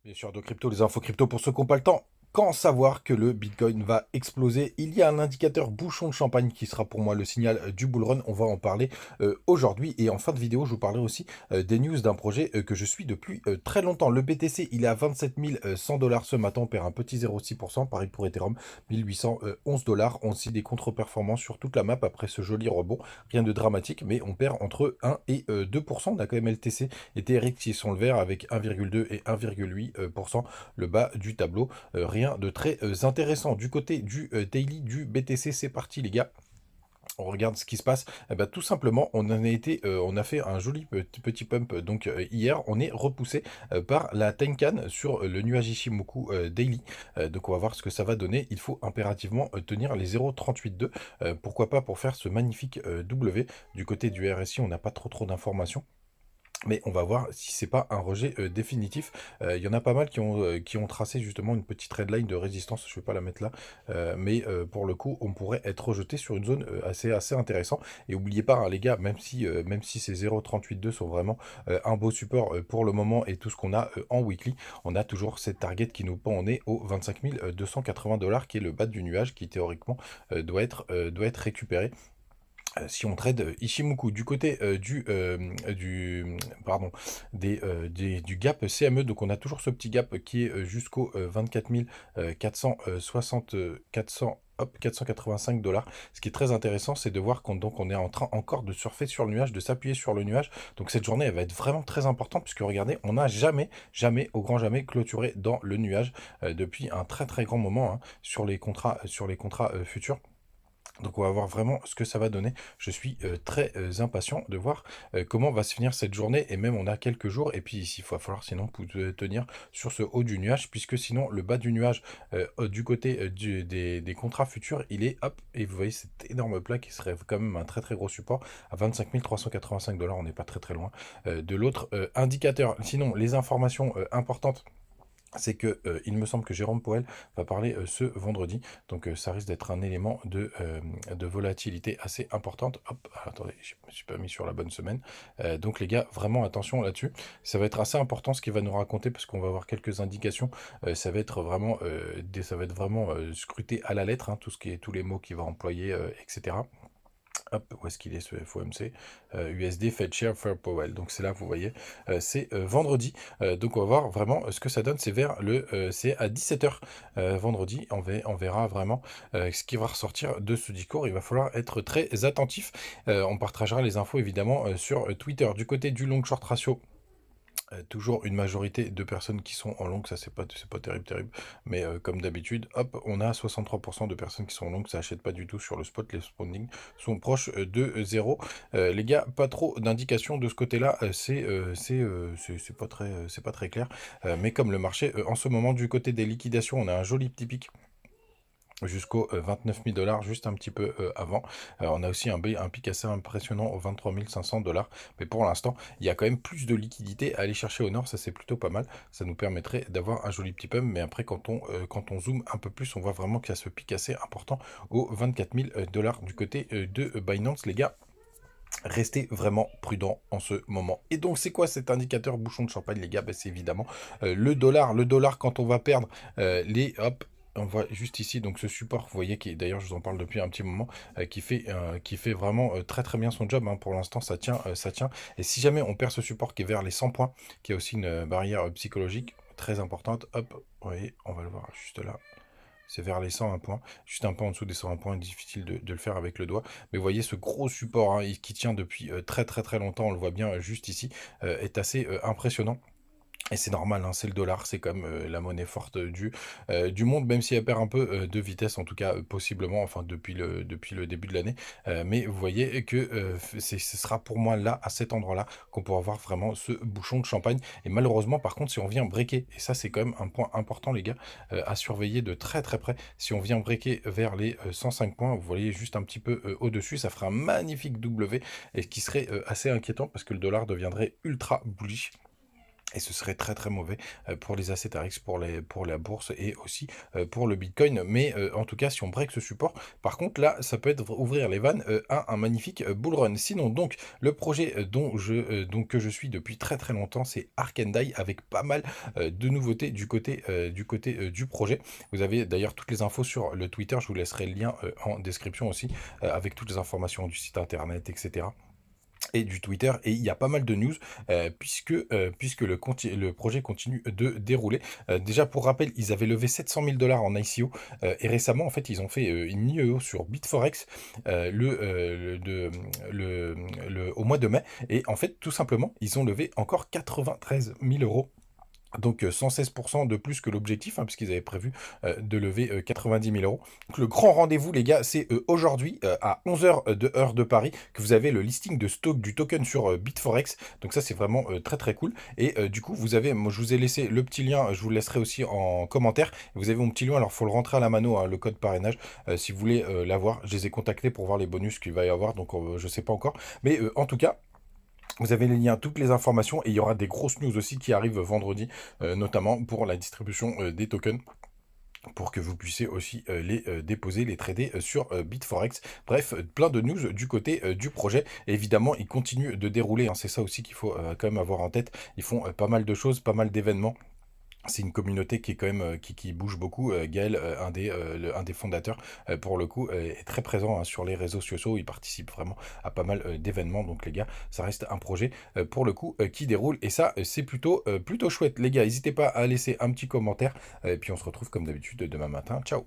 Bien sûr, de crypto, les infos crypto pour ceux qui n'ont pas le temps. Quand savoir que le Bitcoin va exploser? Il y a un indicateur bouchon de champagne qui sera pour moi le signal du bull run. On va en parler aujourd'hui. Et en fin de vidéo, je vous parlerai aussi des news d'un projet que je suis depuis très longtemps. Le BTC, il est à 27 100 dollars ce matin. On perd un petit 0,6%. Pareil pour Ethereum, 1811 dollars. On suit des contre-performances sur toute la map après ce joli rebond. Rien de dramatique, mais on perd entre 1 et 2%. On a quand même LTC et TRX qui sont le vert avec 1,2 et 1,8% le bas du tableau. Rien de très intéressant. Du côté du daily du BTC, c'est parti les gars. On regarde ce qui se passe. Eh ben, tout simplement, on a fait un joli petit pump. Donc hier, on est repoussé par la Tenkan sur le nuage Ishimoku daily. Donc on va voir ce que ça va donner. Il faut impérativement tenir les 0,382. Pourquoi pas pour faire ce magnifique W. Du côté du RSI, on n'a pas trop d'informations. Mais on va voir si c'est pas un rejet définitif. Il y en a pas mal qui ont tracé justement une petite redline de résistance. Je vais pas la mettre là. Mais pour le coup, on pourrait être rejeté sur une zone assez intéressante. Et n'oubliez pas, hein, les gars, même si ces 0,382 sont vraiment un beau support pour le moment et tout ce qu'on a en weekly, on a toujours cette target qui nous pend au nez aux 25 280 dollars qui est le bas du nuage qui théoriquement doit être récupéré. Si on trade Ishimoku du côté pardon, du gap CME, donc on a toujours ce petit gap qui est jusqu'au 24 460, 400, hop, 485 dollars. Ce qui est très intéressant, c'est de voir qu'on est en train encore de surfer sur le nuage, de s'appuyer sur le nuage. Donc cette journée, elle va être vraiment très importante puisque regardez, on n'a jamais, au grand jamais clôturé dans le nuage depuis un très grand moment hein, sur les contrats futurs. Donc on va voir vraiment ce que ça va donner. Je suis très impatient de voir comment va se finir cette journée. Et même on a quelques jours. Et puis ici, il va falloir sinon tenir sur ce haut du nuage. Puisque sinon le bas du nuage du côté des contrats futurs, il est hop. Et vous voyez cette énorme plaque qui serait quand même un très gros support à 25 385 dollars. On n'est pas très loin de l'autre indicateur. Sinon les informations importantes, c'est que il me semble que Jérôme Powell va parler ce vendredi, donc ça risque d'être un élément de volatilité assez importante. Hop, attendez, je me suis pas mis sur la bonne semaine. Donc les gars, vraiment attention là-dessus. Ça va être assez important ce qu'il va nous raconter parce qu'on va avoir quelques indications. Ça va être vraiment, scruté à la lettre, hein, tous les mots qu'il va employer, etc. Hop, où est-ce qu'il est ce FOMC USD Fed Share Fair Powell. Donc c'est là, vous voyez, c'est vendredi. Donc on va voir vraiment ce que ça donne. C'est à 17 h vendredi. On verra vraiment ce qui va ressortir de ce discours. Il va falloir être très attentif. On partagera les infos évidemment sur Twitter. Du côté du long short ratio, toujours une majorité de personnes qui sont en longue, ça c'est pas terrible, mais comme d'habitude, hop, on a 63% de personnes qui sont en longue, ça achète pas du tout sur le spot, les spawning sont proches de zéro. Les gars, pas trop d'indications de ce côté-là, c'est pas très clair, mais comme le marché, en ce moment, du côté des liquidations, on a un joli petit pic jusqu'aux 29 000 dollars, juste un petit peu avant. On a aussi un pic assez impressionnant aux 23 500 dollars. Mais pour l'instant, il y a quand même plus de liquidité à aller chercher au nord. Ça, c'est plutôt pas mal. Ça nous permettrait d'avoir un joli petit pump. Mais après, quand on zoome un peu plus, on voit vraiment qu'il y a ce pic assez important aux 24 000 dollars du côté de Binance, les gars. Restez vraiment prudent en ce moment. Et donc, c'est quoi cet indicateur bouchon de champagne, les gars? Ben, c'est évidemment le dollar. Le dollar, quand on va perdre hop, on voit juste ici, donc ce support, vous voyez, qui d'ailleurs, je vous en parle depuis un petit moment, qui fait vraiment très bien son job. Hein. Pour l'instant, ça tient, ça tient. Et si jamais on perd ce support qui est vers les 100 points, qui est aussi une barrière psychologique très importante, hop, vous voyez, on va le voir juste là. C'est vers les 101 points, juste un peu en dessous des 101 points, difficile de le faire avec le doigt. Mais vous voyez ce gros support hein, qui tient depuis très longtemps, on le voit bien juste ici, est assez impressionnant. Et c'est normal, hein, c'est le dollar, c'est comme la monnaie forte du monde, même si elle perd un peu de vitesse, en tout cas possiblement, enfin depuis le début de l'année. Mais vous voyez que ce sera pour moi là, à cet endroit-là, qu'on pourra voir vraiment ce bouchon de champagne. Et malheureusement, par contre, si on vient breaker, et ça c'est quand même un point important les gars, à surveiller de très près, si on vient breaker vers les 105 points, vous voyez juste un petit peu au-dessus, ça fera un magnifique W, et qui serait assez inquiétant parce que le dollar deviendrait ultra bullish. Et ce serait très très mauvais pour les assets RX, pour la bourse et aussi pour le Bitcoin. Mais en tout cas, si on break ce support, par contre, là, ça peut être ouvrir les vannes à un magnifique bull run. Sinon, donc, le projet donc, que je suis depuis très très longtemps, c'est Ark and Die, avec pas mal de nouveautés du projet. Vous avez d'ailleurs toutes les infos sur le Twitter, je vous laisserai le lien en description aussi, avec toutes les informations du site internet, etc. Et du Twitter, et il y a pas mal de news puisque le projet continue de dérouler. Déjà pour rappel, ils avaient levé 700 000 dollars en ICO et récemment en fait ils ont fait une IEO sur Bitforex au mois de mai, et en fait tout simplement ils ont levé encore 93 000 euros, donc 116% de plus que l'objectif, hein, puisqu'ils avaient prévu de lever 90 000 euros. Donc, le grand rendez-vous, les gars, c'est aujourd'hui à 11 heures de heure de Paris que vous avez le listing de stock du token sur Bitforex. Donc ça, c'est vraiment très très cool. Et du coup, moi, je vous ai laissé le petit lien, je vous le laisserai aussi en commentaire. Vous avez mon petit lien, alors il faut le rentrer à la mano, hein, le code parrainage, si vous voulez l'avoir. Je les ai contactés pour voir les bonus qu'il va y avoir, donc je ne sais pas encore. Mais en tout cas, vous avez les liens, toutes les informations, et il y aura des grosses news aussi qui arrivent vendredi, notamment pour la distribution des tokens, pour que vous puissiez aussi les déposer, les trader sur Bitforex. Bref, plein de news du côté du projet. Et évidemment, il continue de dérouler, hein, c'est ça aussi qu'il faut quand même avoir en tête. Ils font pas mal de choses, pas mal d'événements. C'est une communauté qui est quand même qui bouge beaucoup. Gaël, un des fondateurs, pour le coup, est très présent, hein, sur les réseaux sociaux. Il participe vraiment à pas mal d'événements. Donc les gars, ça reste un projet pour le coup qui déroule. Et ça, c'est plutôt chouette. Les gars, n'hésitez pas à laisser un petit commentaire. Et puis on se retrouve comme d'habitude demain matin. Ciao!